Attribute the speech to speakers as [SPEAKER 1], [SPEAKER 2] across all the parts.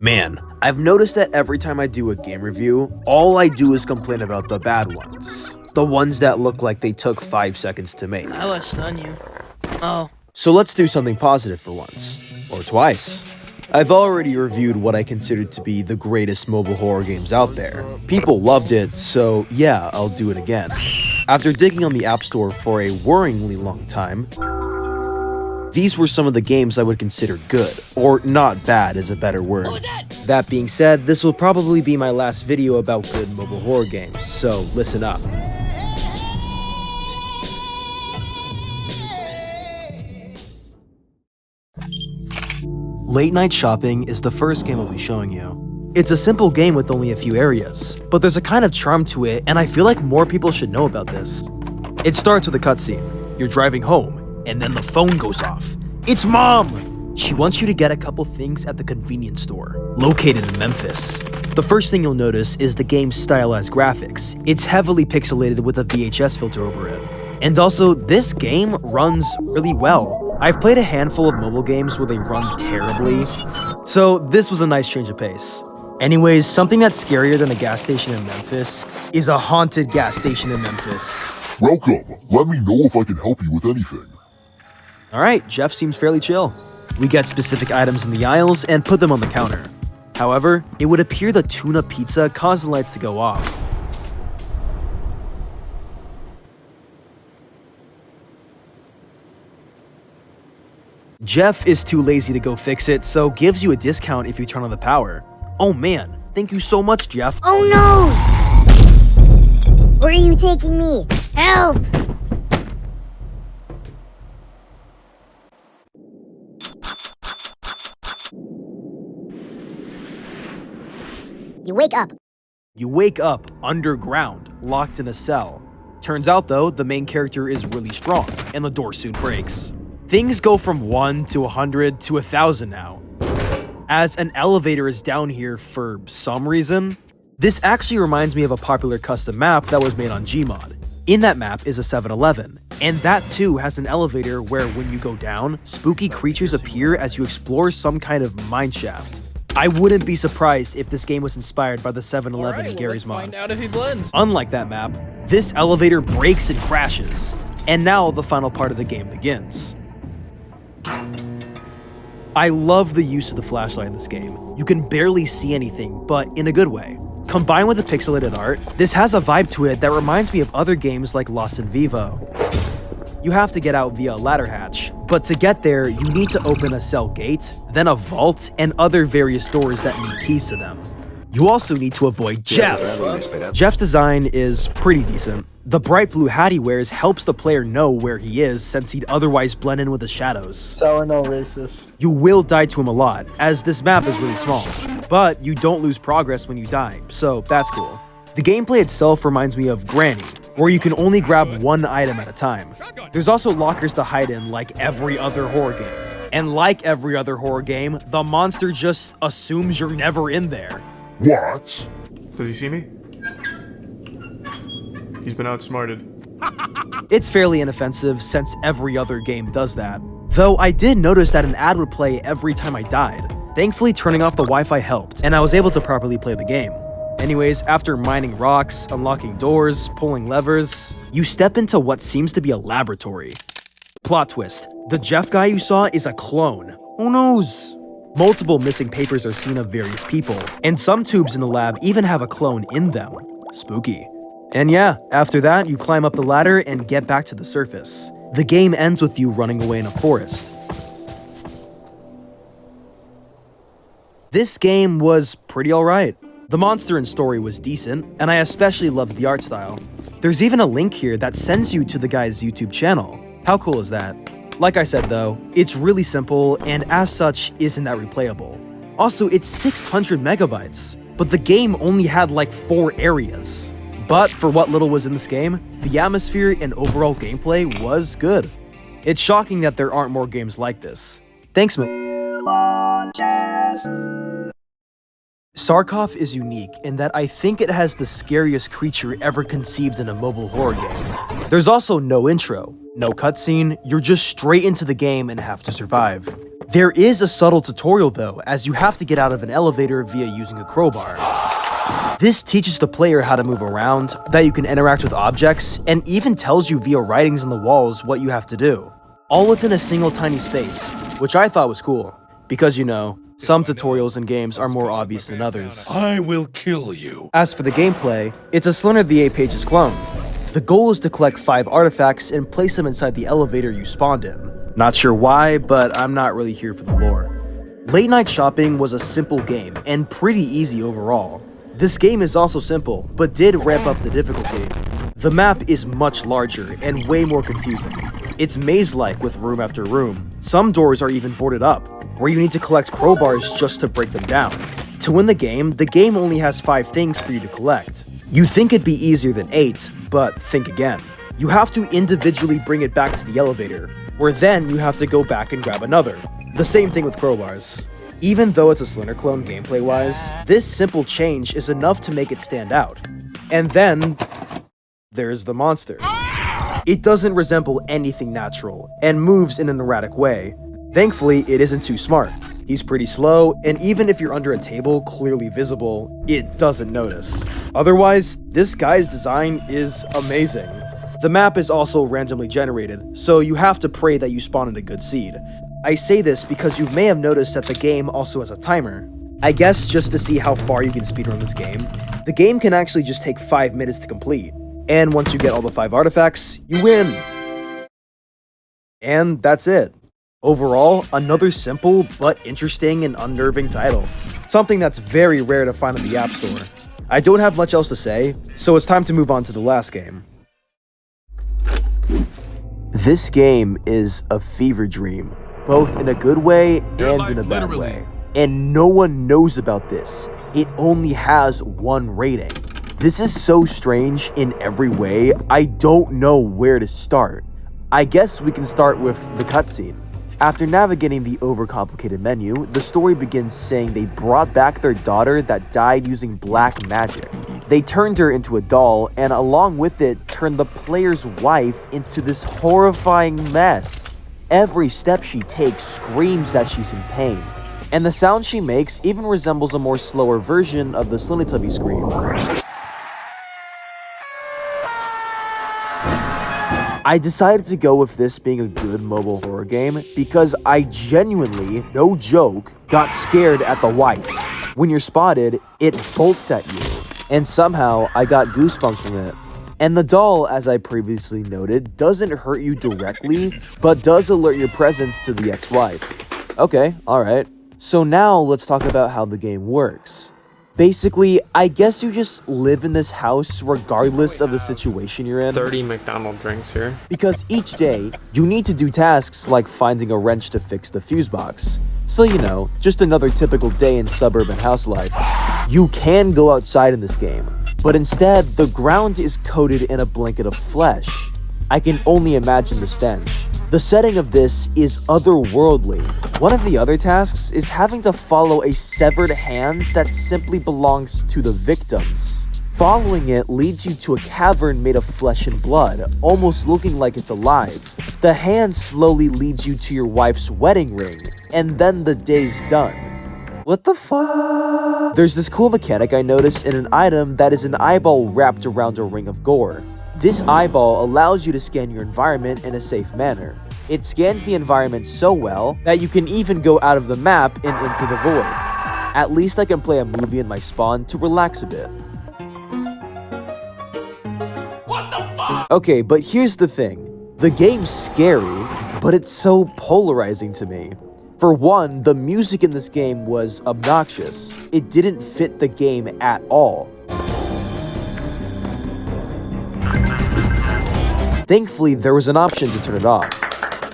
[SPEAKER 1] Man, I've noticed that every time I do a game review, all I do is complain about the bad ones. The ones that look like they took 5 seconds to make.
[SPEAKER 2] I will stun you. Oh.
[SPEAKER 1] So let's do something positive for once. Or twice. I've already reviewed what I considered to be the greatest mobile horror games out there. People loved it, so yeah, I'll do it again. After digging on the App Store for a worryingly long time, these were some of the games I would consider good, or not bad is a better word. That being said, this will probably be my last video about good mobile horror games, so listen up. Late Night Shopping is the first game I'll be showing you. It's a simple game with only a few areas, but there's a kind of charm to it, and I feel like more people should know about this. It starts with a cutscene. You're driving home, and then the phone goes off. It's Mom! She wants you to get a couple things at the convenience store, located in Memphis. The first thing you'll notice is the game's stylized graphics. It's heavily pixelated with a VHS filter over it. And also, this game runs really well. I've played a handful of mobile games where they run terribly, so this was a nice change of pace. Anyways, something that's scarier than a gas station in Memphis is a haunted gas station in Memphis.
[SPEAKER 3] Welcome. Let me know if I can help you with anything.
[SPEAKER 1] Alright, Jeff seems fairly chill. We get specific items in the aisles and put them on the counter. However, it would appear the tuna pizza caused the lights to go off. Jeff is too lazy to go fix it, so gives you a discount if you turn on the power. Oh man, thank you so much, Jeff.
[SPEAKER 4] Oh no! Where are you taking me? Help! You wake up.
[SPEAKER 1] You wake up underground, locked in a cell. Turns out though, the main character is really strong, and the door soon breaks. Things go from 1 to 100 to 1,000 now, as an elevator is down here for some reason. This actually reminds me of a popular custom map that was made on Gmod. In that map is a 7-Eleven, and that too has an elevator where when you go down, spooky creatures appear as you explore some kind of mineshaft. I wouldn't be surprised if this game was inspired by the 7-Eleven in Gary's mod.
[SPEAKER 2] Find out if he blends.
[SPEAKER 1] Unlike that map, this elevator breaks and crashes, and now the final part of the game begins. I love the use of the flashlight in this game. You can barely see anything, but in a good way. Combined with the pixelated art, this has a vibe to it that reminds me of other games like Lost in Vivo. You have to get out via a ladder hatch, but to get there, you need to open a cell gate, then a vault, and other various doors that need keys to them. You also need to avoid Jeff. Jeff's design is pretty decent. The bright blue hat he wears helps the player know where he is since he'd otherwise blend in with the shadows.
[SPEAKER 5] So no racist.
[SPEAKER 1] You will die to him a lot, as this map is really small, but you don't lose progress when you die, so that's cool. The gameplay itself reminds me of Granny, where you can only grab one item at a time. There's also lockers to hide in like every other horror game. And like every other horror game, the monster just assumes you're never in there.
[SPEAKER 3] What?
[SPEAKER 6] Does he see me? He's been outsmarted.
[SPEAKER 1] It's fairly inoffensive since every other game does that. Though I did notice that an ad would play every time I died. Thankfully, turning off the Wi-Fi helped, and I was able to properly play the game. Anyways, after mining rocks, unlocking doors, pulling levers, you step into what seems to be a laboratory. Plot twist, the Jeff guy you saw is a clone. Who knows? Multiple missing papers are seen of various people, and some tubes in the lab even have a clone in them. Spooky. And yeah, after that, you climb up the ladder and get back to the surface. The game ends with you running away in a forest. This game was pretty alright. The monster and story was decent, and I especially loved the art style. There's even a link here that sends you to the guy's YouTube channel. How cool is that? Like I said though, it's really simple, and as such, isn't that replayable. Also, it's 600 megabytes, but the game only had like 4 areas. But for what little was in this game, the atmosphere and overall gameplay was good. It's shocking that there aren't more games like this. Thanks, man. SARCOPH is unique in that I think it has the scariest creature ever conceived in a mobile horror game. There's also no intro, no cutscene, you're just straight into the game and have to survive. There is a subtle tutorial though, as you have to get out of an elevator via using a crowbar. This teaches the player how to move around, that you can interact with objects, and even tells you via writings on the walls what you have to do. All within a single tiny space, which I thought was cool. Because you know, some tutorials in games are more obvious than others.
[SPEAKER 5] I will kill you.
[SPEAKER 1] As for the gameplay, it's a Slender the 8 Pages clone. The goal is to collect 5 artifacts and place them inside the elevator you spawned in. Not sure why, but I'm not really here for the lore. Late Night Shopping was a simple game, and pretty easy overall. This game is also simple, but did ramp up the difficulty. The map is much larger and way more confusing. It's maze-like with room after room. Some doors are even boarded up, where you need to collect crowbars just to break them down. To win the game only has 5 things for you to collect. You'd think it'd be easier than 8, but think again. You have to individually bring it back to the elevator, where then you have to go back and grab another. The same thing with crowbars. Even though it's a Slender clone gameplay-wise, this simple change is enough to make it stand out. And then, there's the monster. It doesn't resemble anything natural, and moves in an erratic way. Thankfully, it isn't too smart. He's pretty slow, and even if you're under a table clearly visible, it doesn't notice. Otherwise, this guy's design is amazing. The map is also randomly generated, so you have to pray that you spawn in a good seed. I say this because you may have noticed that the game also has a timer. I guess just to see how far you can speedrun this game. The game can actually just take 5 minutes to complete. And once you get all the 5 artifacts, you win! And that's it. Overall, another simple but interesting and unnerving title. Something that's very rare to find in the App Store. I don't have much else to say, so it's time to move on to the last game. This game is a fever dream, both in a good way and in a bad way. And no one knows about this. It only has 1 rating. This is so strange in every way, I don't know where to start. I guess we can start with the cutscene. After navigating the overcomplicated menu, the story begins saying they brought back their daughter that died using black magic. They turned her into a doll, and along with it, turned the player's wife into this horrifying mess. Every step she takes screams that she's in pain, and the sound she makes even resembles a more slower version of the Slendytubby scream. I decided to go with this being a good mobile horror game because I genuinely, no joke, got scared at the wife. When you're spotted, it bolts at you, and somehow I got goosebumps from it. And the doll, as I previously noted, doesn't hurt you directly, but does alert your presence to the ex-wife. Okay, alright. So now let's talk about how the game works. Basically, I guess you just live in this house regardless of the situation you're in.
[SPEAKER 7] 30 McDonald's drinks here.
[SPEAKER 1] Because each day, you need to do tasks like finding a wrench to fix the fuse box. So you know, just another typical day in suburban house life. You can go outside in this game, but instead, the ground is coated in a blanket of flesh. I can only imagine the stench. The setting of this is otherworldly. One of the other tasks is having to follow a severed hand that simply belongs to the victims. Following it leads you to a cavern made of flesh and blood, almost looking like it's alive. The hand slowly leads you to your wife's wedding ring, and then the day's done. What the fuck? There's this cool mechanic I noticed in an item that is an eyeball wrapped around a ring of gore. This eyeball allows you to scan your environment in a safe manner. It scans the environment so well that you can even go out of the map and into the void. At least I can play a movie in my spawn to relax a bit. What the fuck? Okay, but here's the thing. The game's scary, but it's so polarizing to me. For one, the music in this game was obnoxious. It didn't fit the game at all. Thankfully, there was an option to turn it off.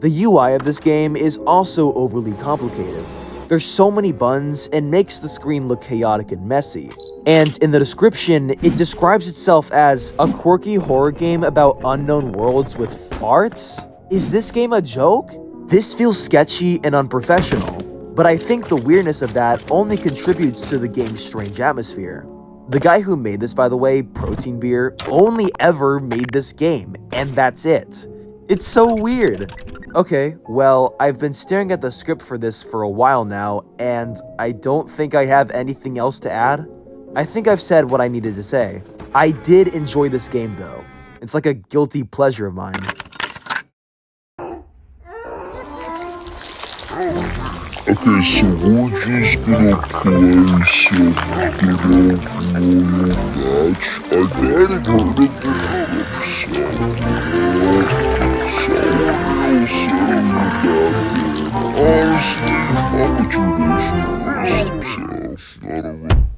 [SPEAKER 1] The UI of this game is also overly complicated. There's so many buttons and makes the screen look chaotic and messy. And in the description, it describes itself as a quirky horror game about unknown worlds with farts? Is this game a joke? This feels sketchy and unprofessional, but I think the weirdness of that only contributes to the game's strange atmosphere. The guy who made this, by the way, Protein Beer, only ever made this game, and that's it. It's so weird. Okay, well, I've been staring at the script for this for a while now, and I don't think I have anything else to add. I think I've said what I needed to say. I did enjoy this game though. It's like a guilty pleasure of mine.
[SPEAKER 3] Okay, so we're just gonna play some good old Royal Match. I might have heard of it from Sournale. Sournale said it was back then. Honestly, I'm a traditionalist himself.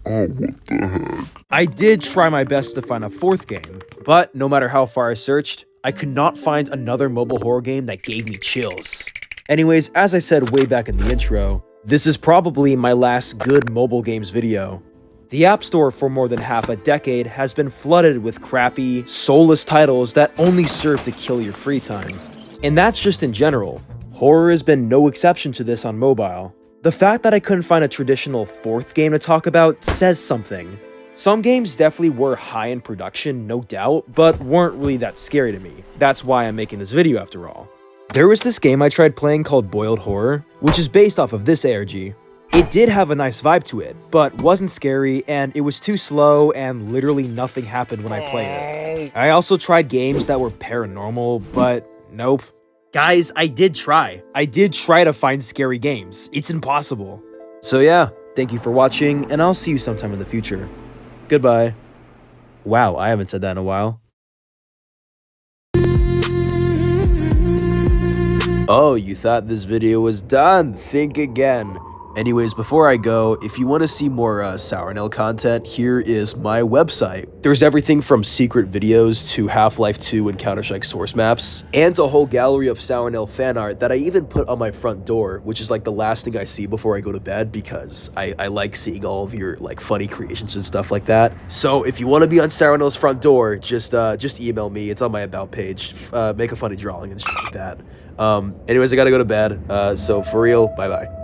[SPEAKER 3] Oh, what the heck?
[SPEAKER 1] I did try my best to find a fourth game, but no matter how far I searched, I could not find another mobile horror game that gave me chills. Anyways, as I said way back in the intro, this is probably my last good mobile games video. The App Store for more than half a decade has been flooded with crappy, soulless titles that only serve to kill your free time. And that's just in general. Horror has been no exception to this on mobile. The fact that I couldn't find a traditional fourth game to talk about says something. Some games definitely were high in production, no doubt, but weren't really that scary to me. That's why I'm making this video after all. There was this game I tried playing called Boiled Horror, which is based off of this ARG. It did have a nice vibe to it, but wasn't scary, and it was too slow, and literally nothing happened when I played it. I also tried games that were paranormal, but nope. Guys, I did try. I did try to find scary games. It's impossible. So yeah, thank you for watching, and I'll see you sometime in the future. Goodbye. Wow, I haven't said that in a while. Oh, you thought this video was done? Think again. Anyways, before I go, if you want to see more Sournale content, here is my website. There's everything from secret videos to Half-Life 2 and Counter-Strike source maps, and a whole gallery of Sournale fan art that I even put on my front door, which is like the last thing I see before I go to bed because I like seeing all of your like funny creations and stuff like that. So if you want to be on Sournale's front door, just email me. It's on my about page. Make a funny drawing and shit like that. Anyways, I gotta go to bed. So for real, bye bye.